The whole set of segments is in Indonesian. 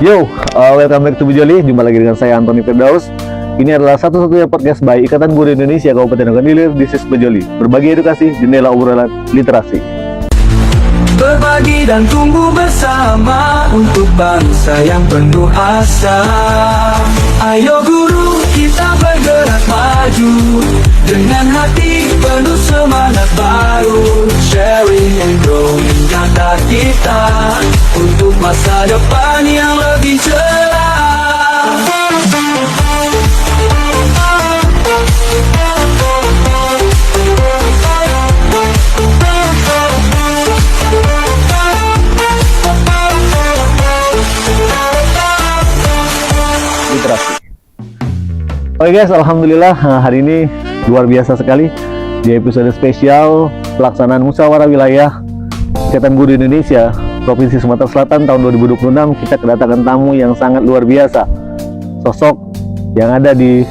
Yo, welcome back to Bujoli. Jumpa lagi dengan saya Antoni Firdaus. Ini adalah satu-satunya podcast by Ikatan Guru Indonesia Kabupaten Ogan Ilir. This is Bujoli. Berbagi edukasi, jendela obrolan literasi. Berbagi dan tumbuh bersama untuk bangsa yang penuh asa. Ayo guru, kita bergerak maju dengan hati penuh semangat baru. Sharing and growing kata kita untuk masa depan yang lebih cerah. Literasi. Oke guys, alhamdulillah hari ini luar biasa sekali di episode spesial pelaksanaan musyawarah wilayah Ikatan Guru Indonesia Provinsi Sumatera Selatan tahun 2026. Kita kedatangan tamu yang sangat luar biasa, sosok yang ada di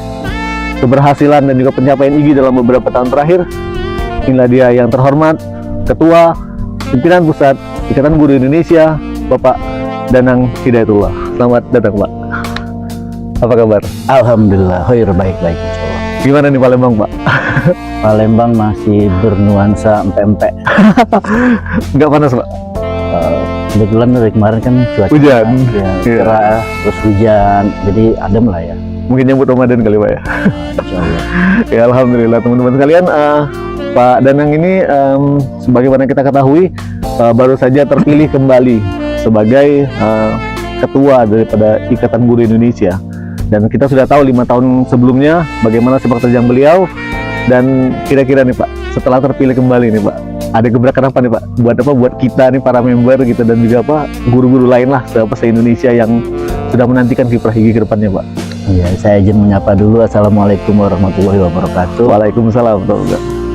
keberhasilan dan juga pencapaian IGI dalam beberapa tahun terakhir. Inilah dia yang terhormat Ketua Pimpinan Pusat Ikatan Guru Indonesia, Bapak Danang Hidayatullah. Selamat datang, Pak. Apa kabar? Alhamdulillah, baik-baik insyaallah. Gimana nih Palembang, Pak? Palembang masih bernuansa empek-empek. Nggak panas, Pak? Kebetulan dari kemarin kan cuaca Hujan. ya, Iya. cerah, terus hujan, jadi adem lah ya. Mungkin nyambut Ramadan kali, Pak ya? Insyaallah. Ya, alhamdulillah teman-teman sekalian. Pak Danang ini sebagaimana kita ketahui baru saja terpilih kembali sebagai ketua daripada Ikatan Guru Indonesia. Dan kita sudah tahu 5 tahun sebelumnya bagaimana sepak terjang beliau. Dan kira-kira nih Pak, setelah terpilih kembali nih Pak, ada gebrakan apa nih Pak? Buat kita nih para member gitu, dan juga Pak guru-guru lain lah se-Indonesia yang sudah menantikan kiprah IGI ke depannya Pak. Ya, saya izin menyapa dulu. Assalamualaikum warahmatullahi wabarakatuh. Waalaikumsalam.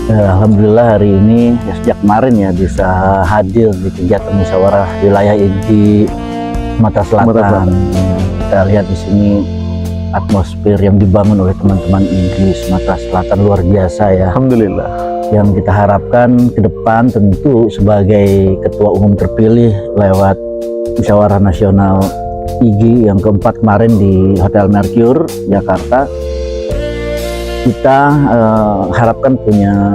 Alhamdulillah hari ini ya, sejak kemarin ya bisa hadir di kegiatan musyawarah wilayah IGI Sumatera Selatan. Kita lihat di sini atmosfer yang dibangun oleh teman-teman IGI Sumatera Selatan luar biasa ya. Alhamdulillah. Yang kita harapkan ke depan tentu sebagai ketua umum terpilih lewat musyawarah nasional IGI yang keempat kemarin di Hotel Mercure Jakarta, kita harapkan punya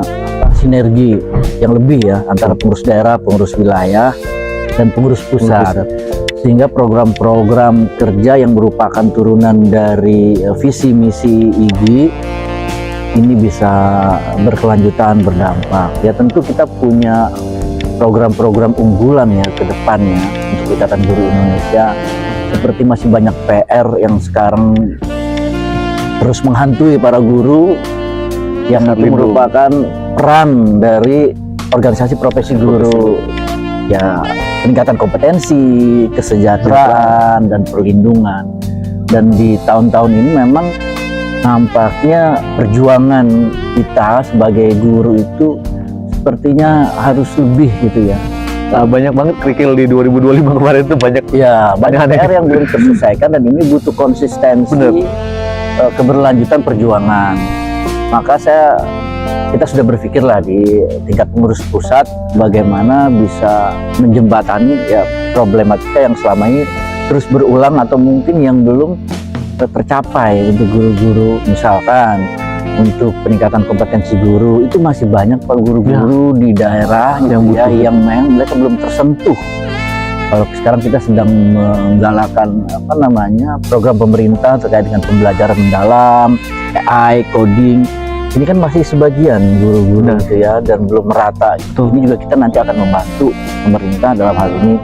sinergi yang lebih ya antara pengurus daerah, pengurus wilayah, dan pengurus pusat. Sehingga program-program kerja yang merupakan turunan dari visi misi IGI ini bisa berkelanjutan, berdampak. Ya tentu kita punya program-program unggulan ya ke depannya untuk Ikatan Guru Indonesia. Seperti masih banyak PR yang sekarang terus menghantui para guru, yang itu merupakan peran dari organisasi profesi guru. Ya, peningkatan kompetensi, kesejahteraan, dan perlindungan. Dan di tahun-tahun ini memang nampaknya perjuangan kita sebagai guru itu sepertinya harus lebih gitu ya. Banyak banget kerikil di 2025 kemarin itu banyak. Ya, banyak Aneh-aneh. PR yang belum terselesaikan, dan ini butuh konsistensi keberlanjutan perjuangan. Maka kita sudah berpikirlah di tingkat pengurus pusat bagaimana bisa menjembatani ya problematika yang selama ini terus berulang atau mungkin yang belum tercapai untuk guru-guru. Misalkan untuk peningkatan kompetensi guru itu masih banyak Pak guru-guru di daerah yang memang mereka belum tersentuh. Kalau sekarang kita sedang menggalakkan program pemerintah terkait dengan pembelajaran mendalam, AI, coding. Ini kan masih sebagian guru-guru gitu ya, dan belum merata. Ini juga kita nanti akan membantu pemerintah dalam hal ini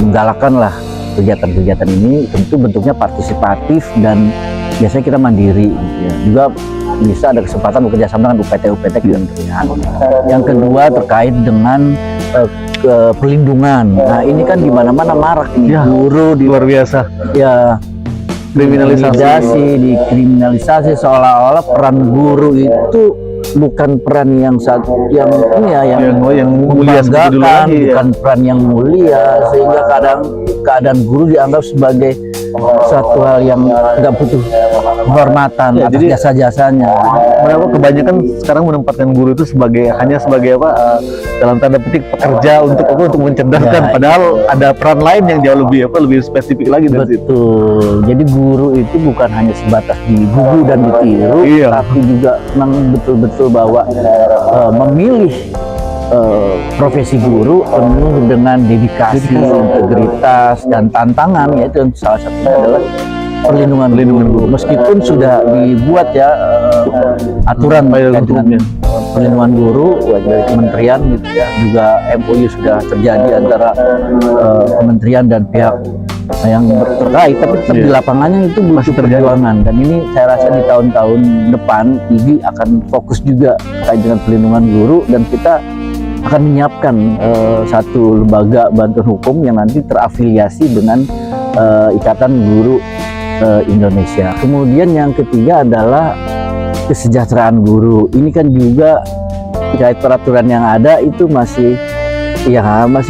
menggalakkanlah kegiatan-kegiatan ini. Tentu bentuknya partisipatif dan biasanya kita mandiri gitu ya. Juga bisa ada kesempatan bekerja sama dengan UPT gitu ya. Yang kedua terkait dengan perlindungan. Nah ini kan di mana-mana marak ini Ya, guru luar biasa. ya dikriminalisasi seolah-olah peran guru itu bukan peran yang mulia seperti dulu membanggakan, lagi, ya. bukan peran yang mulia, sehingga keadaan guru dianggap sebagai suatu hal yang nggak butuh penghormatan Ya, atas jadi- jasa-jasanya. Kenapa kebanyakan sekarang menempatkan guru itu hanya sebagai apa, dalam tanda petik pekerja untuk mencerdaskan, Ya, padahal ada peran lain yang jauh lebih spesifik lagi dari situ. Betul. Jadi guru itu bukan hanya sebatas digugu dan ditiru, Iya. tapi juga memang betul-betul bahwa memilih profesi guru penuh dengan dedikasi, integritas dan tantangan, yaitu yang salah satunya adalah perlindungan guru. Meskipun sudah dibuat ya aturan Payung terkait dengan hukumnya. perlindungan guru dari kementerian gitu ya, juga MOU sudah terjadi antara kementerian dan pihak yang terkait, tapi tetap di lapangannya itu butuh perjuangan. Dan ini saya rasa di tahun-tahun depan IGI akan fokus juga terkait dengan perlindungan guru, dan kita akan menyiapkan satu lembaga bantuan hukum yang nanti terafiliasi dengan Ikatan Guru Indonesia. Kemudian yang ketiga adalah kesejahteraan guru. Ini kan juga terkait peraturan yang ada itu masih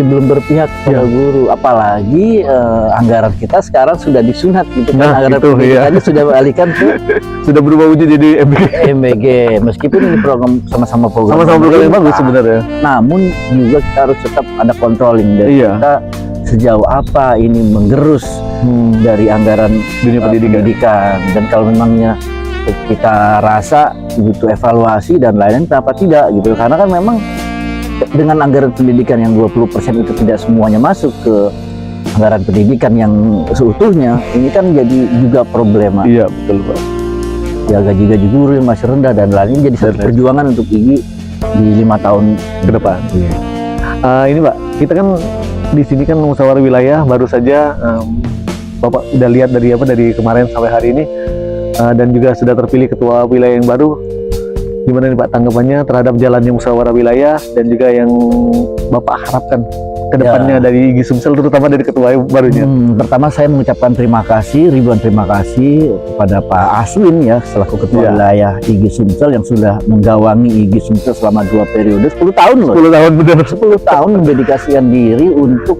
belum berpihak pada guru, apalagi anggaran kita sekarang sudah disunat gitu kan, anggaran itu, pendidikannya sudah beralihkan ke Sudah berubah wujud jadi MBG. Meskipun ini program sama-sama program sama-sama program yang bagus pemerintah, sebenarnya. namun juga kita harus tetap ada controlling dari Iya. kita sejauh apa ini menggerus dari anggaran Dunia pendidikan. dan kalau memangnya kita rasa butuh evaluasi dan lain-lain, kenapa tidak gitu, karena kan memang dengan anggaran pendidikan yang 20% itu tidak semuanya masuk ke anggaran pendidikan yang seutuhnya, ini kan jadi juga problema. Iya, betul Pak. Ya gaji-gaji guru yang masih rendah dan lain-lain jadi satu perjuangan untuk IGI di 5 tahun Ke depan. Ini Pak, kita kan di sini kan musyawarah wilayah baru saja, Bapak udah lihat dari kemarin sampai hari ini, dan juga sudah terpilih ketua wilayah yang baru. Gimana nih Pak tanggapannya terhadap jalannya musyawarah wilayah dan juga yang Bapak harapkan ke depannya dari IGI Sumsel, terutama dari ketua barunya? Pertama saya mengucapkan ribuan terima kasih kepada Pak Aswin ya, selaku ketua wilayah IGI Sumsel yang sudah menggawangi IGI Sumsel selama 2 periode, 10 tahun loh. 10 tahun benar. 10 tahun mendedikasikan diri untuk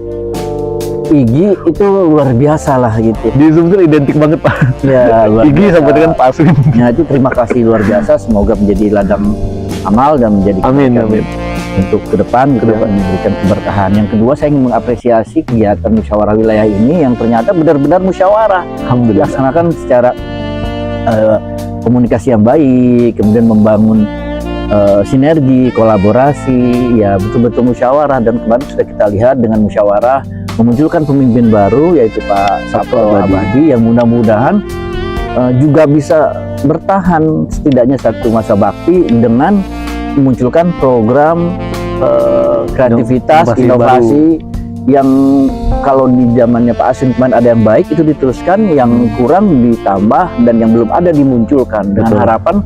IGI, itu luar biasa lah gitu. Di Sumsel identik banget Pak. Ya, luar IGI biasa. sampai dengan Pak Aswin. Ya, itu terima kasih luar biasa, semoga menjadi ladang amal dan menjadi Amin, kebaikan amin. untuk ke depan, memberikan keberkahan. Yang kedua, saya ingin mengapresiasi kegiatan musyawarah wilayah ini yang ternyata benar-benar musyawarah, Alhamdulillah. dilaksanakan secara komunikasi yang baik, kemudian membangun sinergi, kolaborasi, ya betul-betul musyawarah. Dan kemarin sudah kita lihat dengan musyawarah memunculkan pemimpin baru, yaitu Pak Sabto Abadi, yang mudah-mudahan juga bisa bertahan setidaknya 1 masa bakti dengan memunculkan program kreativitas, inovasi yang kalau di zamannya Pak Asin kemarin ada yang baik itu diteruskan, yang kurang ditambah, dan yang belum ada dimunculkan, dengan harapan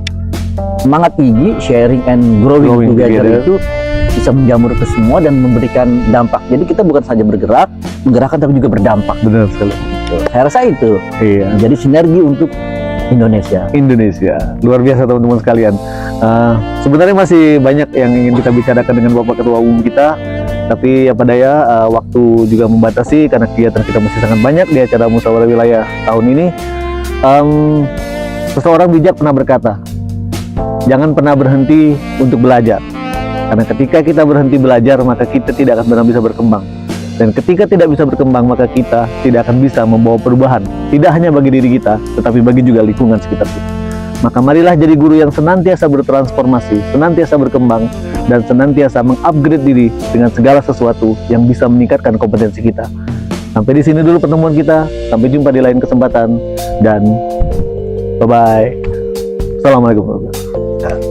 semangat IGI sharing and growing together itu bisa menjamur ke semua dan memberikan dampak. Jadi kita bukan saja bergerak, menggerakkan, tapi juga berdampak. Benar sekali. Saya rasa itu. Iya. Jadi sinergi untuk Indonesia. Luar biasa teman-teman sekalian. Sebenarnya masih banyak yang ingin kita bicarakan dengan Bapak Ketua Umum kita, tapi apa daya, waktu juga membatasi karena kegiatan kita masih sangat banyak di acara musyawarah wilayah tahun ini. Seseorang bijak pernah berkata, jangan pernah berhenti untuk belajar, karena ketika kita berhenti belajar maka kita tidak akan pernah bisa berkembang. Dan ketika tidak bisa berkembang, maka kita tidak akan bisa membawa perubahan, tidak hanya bagi diri kita, tetapi bagi juga lingkungan sekitar kita. Maka marilah jadi guru yang senantiasa bertransformasi, senantiasa berkembang, dan senantiasa mengupgrade diri dengan segala sesuatu yang bisa meningkatkan kompetensi kita. Sampai di sini dulu pertemuan kita, sampai jumpa di lain kesempatan, dan bye-bye. Assalamualaikum warahmatullahi wabarakatuh.